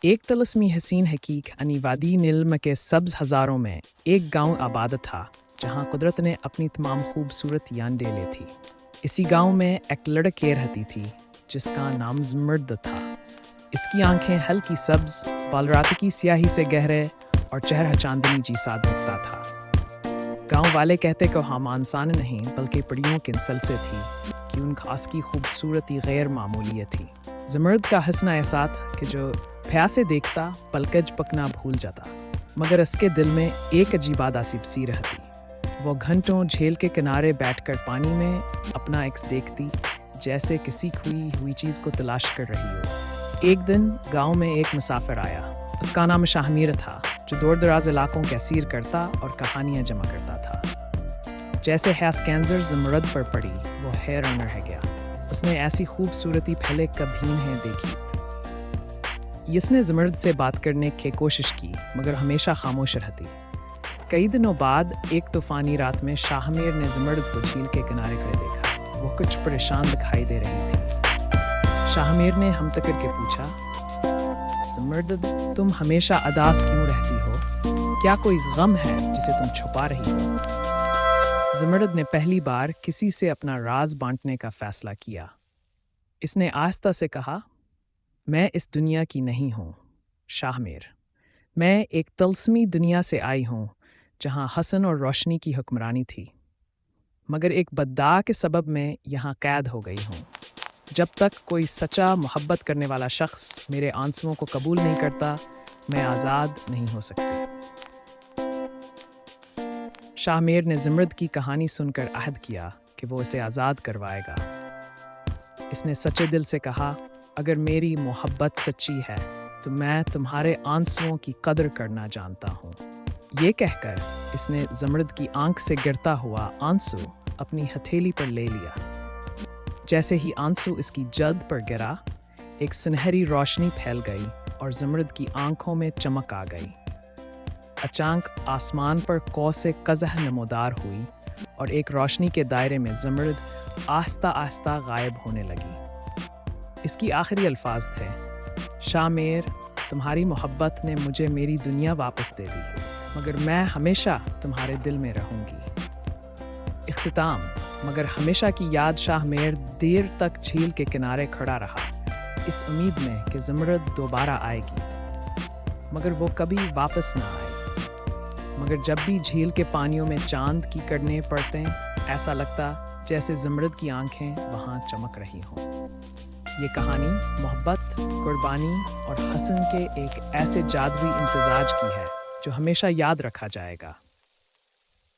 एक तलस्मी हसीन हकीक यानी वादी नीलम के सब्ज हज़ारों में एक गांव आबाद था जहां कुदरत ने अपनी तमाम खूबसूरत यान डेले थी। इसी गांव में एक लड़के रहती थी जिसका नाम ज़मर्द था। इसकी आंखें हल्की सब्ज, बाल रात की स्याही से गहरे और चेहरा चांदनी जैसा दिखता था। गांव वाले कहते कि हम इंसान नहीं बल्कि परियों की नस्ल से थी कि उन खास की खूबसूरती गैर मामूली थी। ज़मर्द का हंसना ऐसा था कि जो प्यासे देखता पलकज पकना भूल जाता, मगर उसके दिल में एक अजीब आदासी सी रहती। वो घंटों झील के किनारे बैठकर पानी में अपना एक्स देखती जैसे किसी खोई हुई चीज़ को तलाश कर रही हो। एक दिन गांव में एक मुसाफिर आया। उसका नाम शाहमीर था, जो दूर दराज इलाकों का सीर करता और कहानियाँ जमा करता था। जैसे हैस कैंसर ज़मर्द पर पड़ी, वो हैरान रह गया। उसने ऐसी खूबसूरती पहले कभी नहीं देखी। इसने ज़मर्द से बात करने की कोशिश की मगर हमेशा खामोश रहती। कई दिनों बाद एक तूफानी रात में शाहमीर ने ज़मर्द को झील के किनारे खड़े देखा। वो कुछ परेशान दिखाई दे रही थी। शाहमीर ने हम तक करके पूछा, ज़मर्द, तुम हमेशा अदास क्यों रहती हो? क्या कोई गम है जिसे तुम छुपा रही हो? ज़मर्द ने पहली बार किसी से अपना राज बांटने का फैसला किया। इसने आस्था से कहा, मैं इस दुनिया की नहीं हूँ शाहमीर। मैं एक तलस्मी दुनिया से आई हूँ जहाँ हसन और रोशनी की हुक्मरानी थी, मगर एक बद्दा के सबब मैं यहाँ कैद हो गई हूँ। जब तक कोई सच्चा मोहब्बत करने वाला शख्स मेरे आंसुओं को कबूल नहीं करता, मैं आज़ाद नहीं हो सकती। शाहमीर ने ज़मर्द की कहानी सुनकर अहद किया कि वो इसे आज़ाद करवाएगा। इसने सच्चे दिल से कहा, अगर मेरी मोहब्बत सच्ची है तो मैं तुम्हारे आंसुओं की कदर करना जानता हूँ। ये कहकर इसने ज़मर्द की आंख से गिरता हुआ आंसू अपनी हथेली पर ले लिया। जैसे ही आंसू इसकी जल्द पर गिरा, एक सुनहरी रोशनी फैल गई और ज़मर्द की आंखों में चमक आ गई। अचानक आसमान पर कौसे कज़ह नमोदार हुई और एक रोशनी के दायरे में ज़मर्द आस्ता आस्ता गायब होने लगी। इसकी आखिरी अल्फाज थे, शाहमीर, तुम्हारी मोहब्बत ने मुझे मेरी दुनिया वापस दे दी, मगर मैं हमेशा तुम्हारे दिल में रहूंगी। इख्तिताम, मगर हमेशा की याद शाहमीर देर तक झील के किनारे खड़ा रहा, इस उम्मीद में कि ज़मर्द दोबारा आएगी, मगर वो कभी वापस ना आई। मगर जब भी झील के पानियों में चांद की किरणें पड़ते, ऐसा लगता जैसे ज़मर्द की आंखें वहाँ चमक रही हों। ये कहानी मोहब्बत, कुर्बानी और हसन के एक ऐसे जादुई इम्तिजाज की है जो हमेशा याद रखा जाएगा।